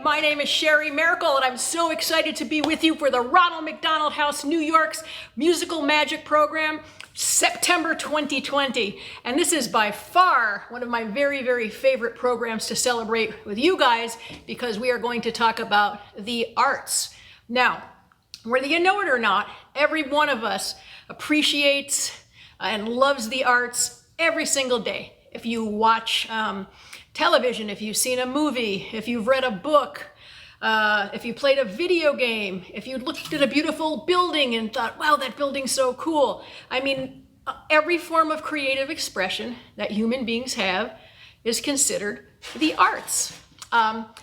My name is Sherrie Maricle, and I'm so excited to be with you for the Ronald McDonald House, New York's Musical Magic Program, September 2020. And this is by far one of my very, very favorite programs to celebrate with you guys because we are going to talk about the arts. Now, whether you know it or not, every one of us appreciates and loves the arts every single day. If you watch television, if you've seen a movie, if you've read a book, if you played a video game, if you looked at a beautiful building and thought, wow, that building's so cool. I mean, every form of creative expression that human beings have is considered the arts.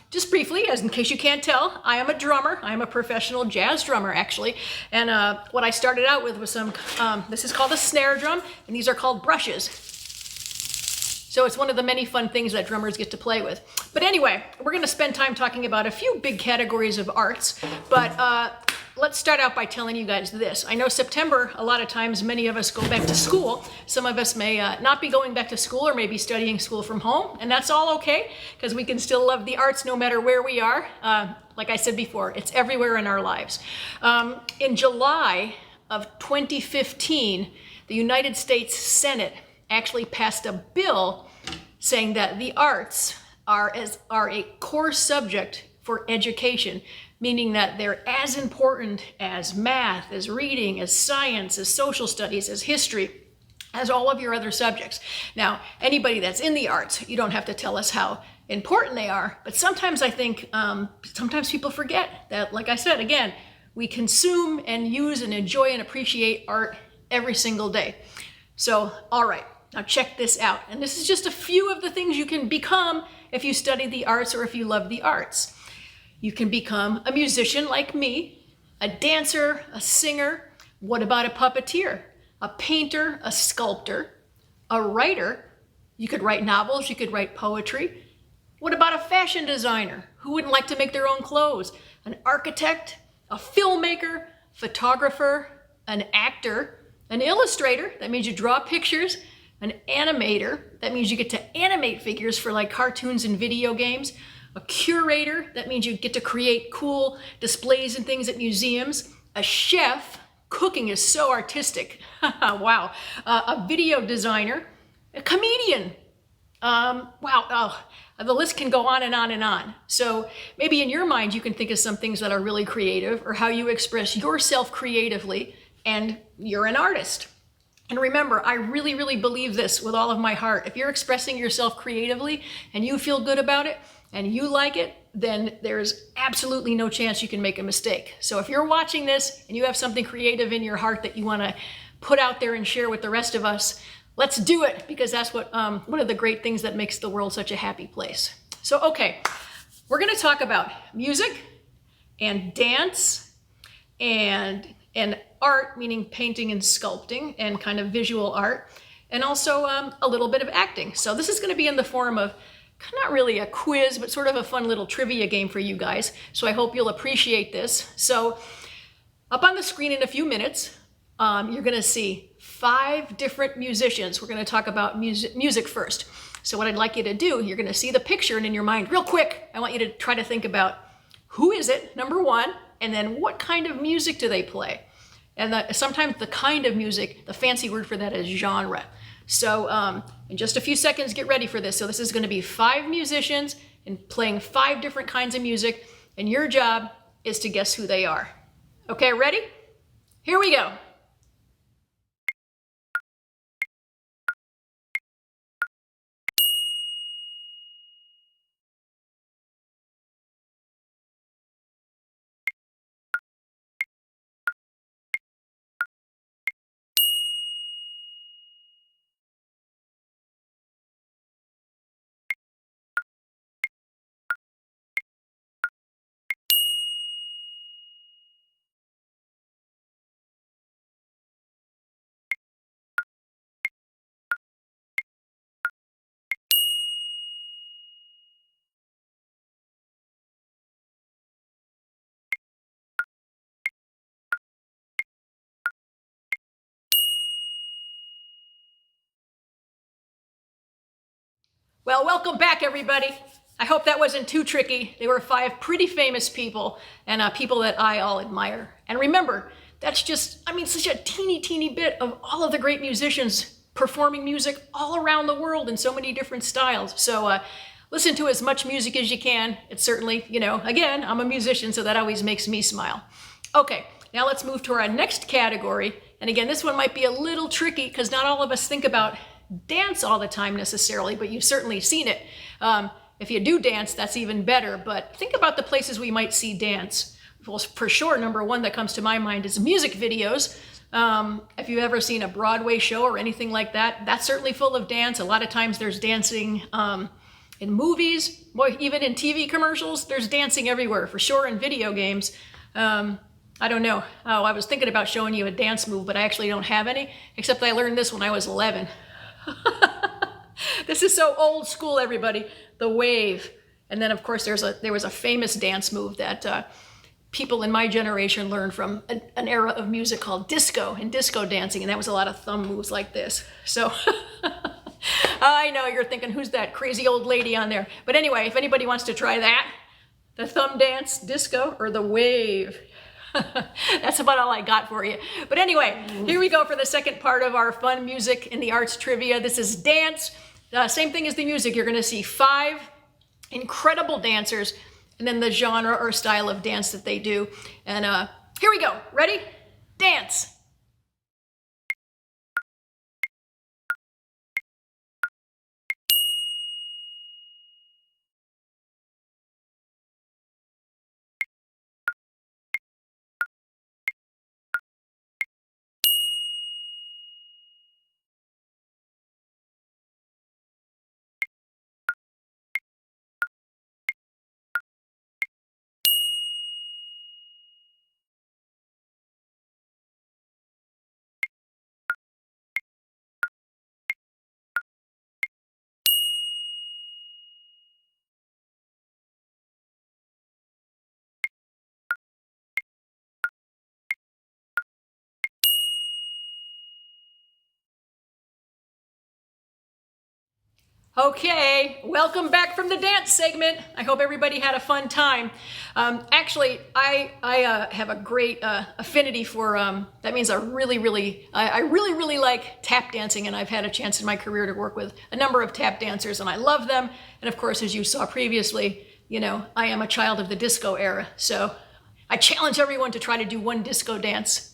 Just briefly, as in case you can't tell, I am a drummer. I am a professional jazz drummer, actually. And what I started out with was some, this is called a snare drum, and these are called brushes. So it's one of the many fun things that drummers get to play with. But anyway, we're going to spend time talking about a few big categories of arts. But let's start out by telling you guys this. I know September, a lot of times, many of us go back to school. Some of us may not be going back to school or maybe studying school from home. And that's all okay, because we can still love the arts no matter where we are. Like I said before, it's everywhere in our lives. In July of 2015, the United States Senate actually passed a bill saying that the arts are a core subject for education, meaning that they're as important as math, as reading, as science, as social studies, as history, as all of your other subjects. Now, anybody that's in the arts, you don't have to tell us how important they are, but sometimes I think, sometimes people forget that, like I said, again, we consume and use and enjoy and appreciate art every single day. So, all right. Now check this out. And this is just a few of the things you can become if you study the arts or if you love the arts. You can become a musician like me, a dancer, a singer. What about a puppeteer? A painter, a sculptor, a writer. You could write novels, you could write poetry. What about a fashion designer? Who wouldn't like to make their own clothes? An architect, a filmmaker, photographer, an actor, an illustrator. That means you draw pictures. An animator, that means you get to animate figures for like cartoons and video games. A curator, that means you get to create cool displays and things at museums. A chef, cooking is so artistic. Wow. A video designer, a comedian. The list can go on and on and on. So maybe in your mind, you can think of some things that are really creative or how you express yourself creatively, and you're an artist. And remember, I really, really believe this with all of my heart. If you're expressing yourself creatively and you feel good about it and you like it, then there's absolutely no chance you can make a mistake. So if you're watching this and you have something creative in your heart that you want to put out there and share with the rest of us, let's do it, because that's what one of the great things that makes the world such a happy place. So, okay, we're going to talk about music and dance and art, meaning painting and sculpting and kind of visual art, and also a little bit of acting. So this is going to be in the form of not really a quiz, but sort of a fun little trivia game for you guys. So I hope you'll appreciate this. So up on the screen in a few minutes, you're going to see 5 different musicians. We're going to talk about music first. So what I'd like you to do, you're going to see the picture, and in your mind, real quick, I want you to try to think about who is it, number one, and then what kind of music do they play? And sometimes the kind of music, the fancy word for that is genre. So in just a few seconds, get ready for this. So this is going to be 5 musicians and playing 5 different kinds of music. And your job is to guess who they are. Okay, ready? Here we go. Well, welcome back, everybody. I hope that wasn't too tricky. They were 5 pretty famous people and people that I all admire. And remember, that's just, I mean, such a teeny bit of all of the great musicians performing music all around the world in so many different styles. So listen to as much music as you can. It's certainly, you know, again, I'm a musician, so that always makes me smile. Okay, now let's move to our next category. And again, this one might be a little tricky because not all of us think about dance all the time necessarily, but you've certainly seen it. If you do dance, that's even better. But think about the places we might see dance. Well, for sure, number one that comes to my mind is music videos. If you've ever seen a Broadway show or anything like that, that's certainly full of dance. A lot of times there's dancing in movies, well, even in TV commercials, there's dancing everywhere, for sure in video games. I don't know. Oh, I was thinking about showing you a dance move, but I actually don't have any, except I learned this when I was 11. This is so old school, everybody. The wave. And then, of course, there was a famous dance move that people in my generation learned from an era of music called disco and disco dancing, and that was a lot of thumb moves like this. So I know you're thinking, who's that crazy old lady on there? But anyway, if anybody wants to try that, the thumb dance, disco, or the wave. That's about all I got for you. But anyway, here we go for the second part of our fun music in the arts trivia. This is dance. Same thing as the music. You're going to see 5 incredible dancers and then the genre or style of dance that they do. And here we go. Ready? Dance. Okay, welcome back from the dance segment. I hope everybody had a fun time. Actually, I have a great affinity for, that means I really like tap dancing, and I've had a chance in my career to work with a number of tap dancers, and I love them. And of course, as you saw previously, you know, I am a child of the disco era, so I challenge everyone to try to do one disco dance.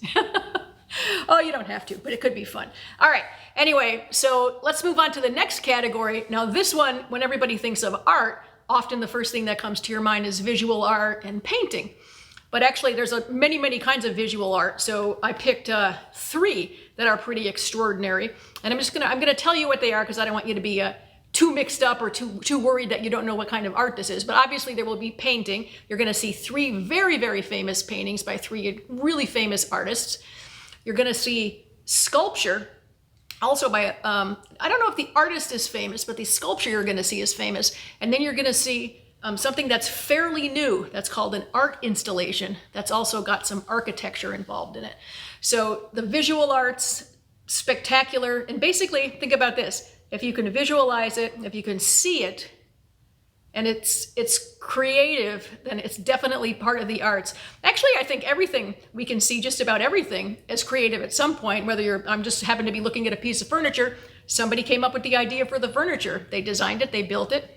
Oh, you don't have to, but it could be fun. All right. Anyway, so let's move on to the next category. Now, this one, when everybody thinks of art, often the first thing that comes to your mind is visual art and painting. But actually, there's many kinds of visual art. So I picked 3 that are pretty extraordinary. And I'm gonna tell you what they are because I don't want you to be too mixed up or too worried that you don't know what kind of art this is. But obviously there will be painting. You're gonna see 3 very famous paintings by 3 really famous artists. You're going to see sculpture, also by, I don't know if the artist is famous, but the sculpture you're going to see is famous. And then you're going to see something that's fairly new. That's called an art installation. That's also got some architecture involved in it. So the visual arts, spectacular. And basically, think about this. If you can visualize it, if you can see it, and it's creative, then it's definitely part of the arts. Actually, I think everything, we can see just about everything as creative at some point, whether I'm just happen to be looking at a piece of furniture, somebody came up with the idea for the furniture. They designed it, they built it,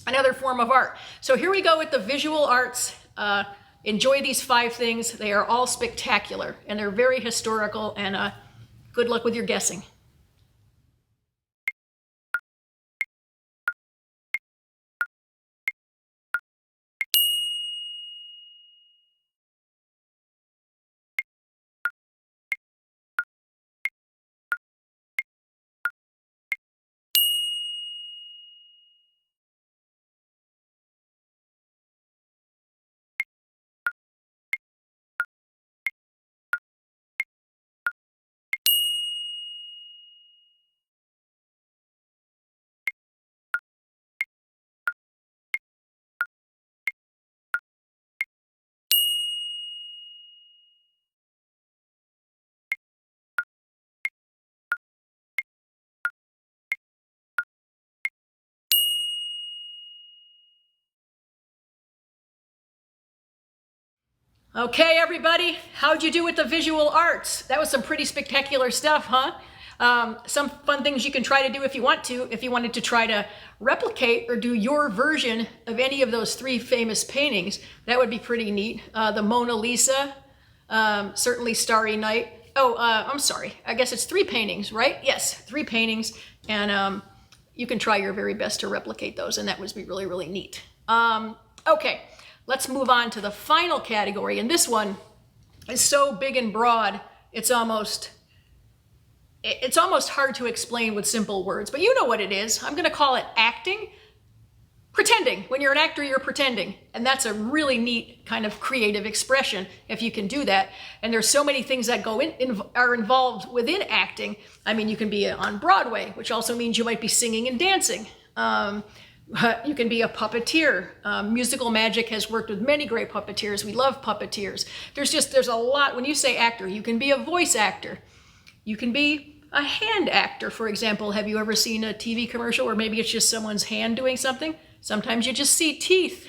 another form of art. So here we go with the visual arts. Enjoy these 5 things. They are all spectacular and they're very historical, and good luck with your guessing. Okay, everybody, how'd you do with the visual arts? That was some pretty spectacular stuff, huh? Some fun things you can try to do if you want to, if you wanted to try to replicate or do your version of any of those three famous paintings. That would be pretty neat. The Mona Lisa, certainly Starry Night. Oh, I'm sorry. I guess it's three paintings, right? Yes, three paintings. And you can try your very best to replicate those, and that would be really, really neat. Okay, let's move on to the final category. And this one is so big and broad, it's almost hard to explain with simple words, but you know what it is. I'm going to call it acting. Pretending. When you're an actor, you're pretending. And that's a really neat kind of creative expression if you can do that. And there's so many things that are involved within acting. I mean, you can be on Broadway, which also means you might be singing and dancing. You can be a puppeteer. Musical Magic has worked with many great puppeteers. We love puppeteers. There's a lot. When you say actor, you can be a voice actor. You can be a hand actor, for example. Have you ever seen a TV commercial where maybe it's just someone's hand doing something? Sometimes you just see teeth.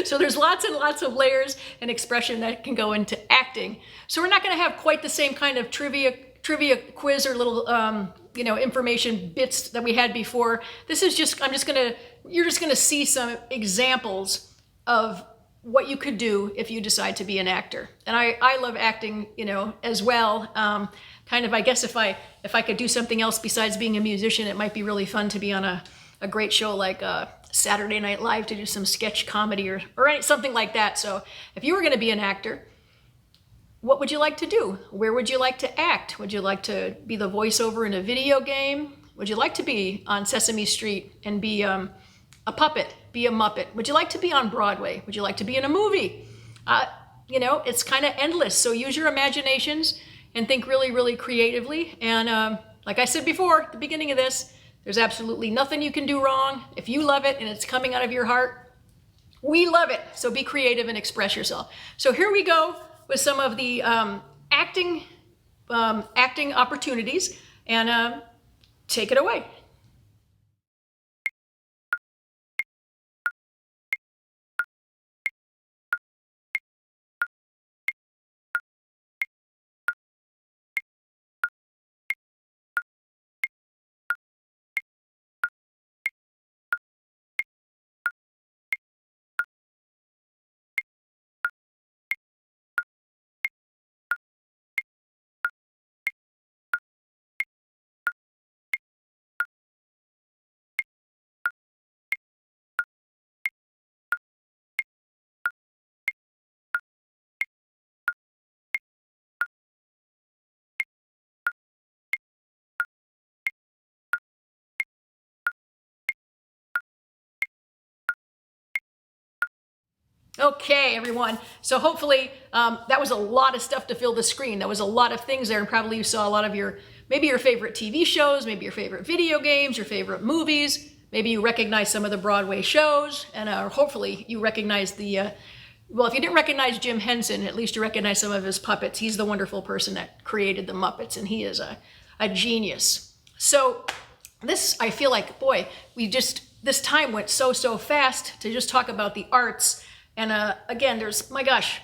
So there's lots and lots of layers and expression that can go into acting. So we're not going to have quite the same kind of trivia quiz or little information bits that we had before. This is just you're just going to see some examples of what you could do if you decide to be an actor. And I love acting, as well. I guess if I could do something else besides being a musician, it might be really fun to be on a great show like Saturday Night Live to do some sketch comedy or something like that. So if you were going to be an actor, what would you like to do? Where would you like to act? Would you like to be the voiceover in a video game? Would you like to be on Sesame Street and be a puppet, be a Muppet? Would you like to be on Broadway? Would you like to be in a movie? It's kind of endless. So use your imaginations and think really, really creatively. And like I said before at the beginning of this, there's absolutely nothing you can do wrong. If you love it and it's coming out of your heart, we love it. So be creative and express yourself. So here we go with some of the acting opportunities, and take it away. Okay, everyone. So hopefully that was a lot of stuff to fill the screen. That was a lot of things there, and probably you saw a lot of maybe your favorite TV shows, maybe your favorite video games, your favorite movies. Maybe you recognize some of the Broadway shows, and hopefully you recognize well, if you didn't recognize Jim Henson, at least you recognize some of his puppets. He's the wonderful person that created the Muppets, and he is a genius. So this, I feel like, boy, this time went so fast to just talk about the arts. And again, there's, my gosh,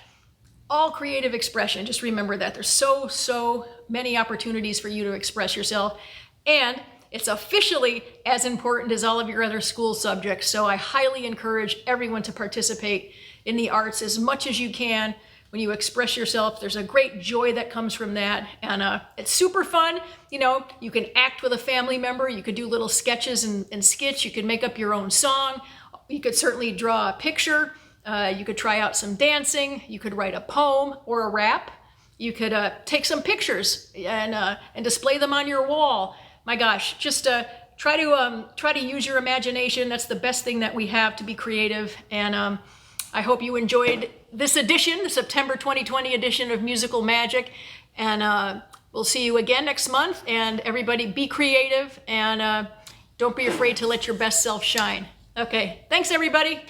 all creative expression. Just remember that. There's so many opportunities for you to express yourself. And it's officially as important as all of your other school subjects. So I highly encourage everyone to participate in the arts as much as you can. When you express yourself, there's a great joy that comes from that. And it's super fun. You can act with a family member. You could do little sketches and skits. You could make up your own song. You could certainly draw a picture. You could try out some dancing. You could write a poem or a rap. You could take some pictures and display them on your wall. My gosh, just try to use your imagination. That's the best thing that we have to be creative. And I hope you enjoyed this edition, the September 2020 edition of Musical Magic. And we'll see you again next month. And everybody, be creative and don't be afraid to let your best self shine. Okay, thanks everybody.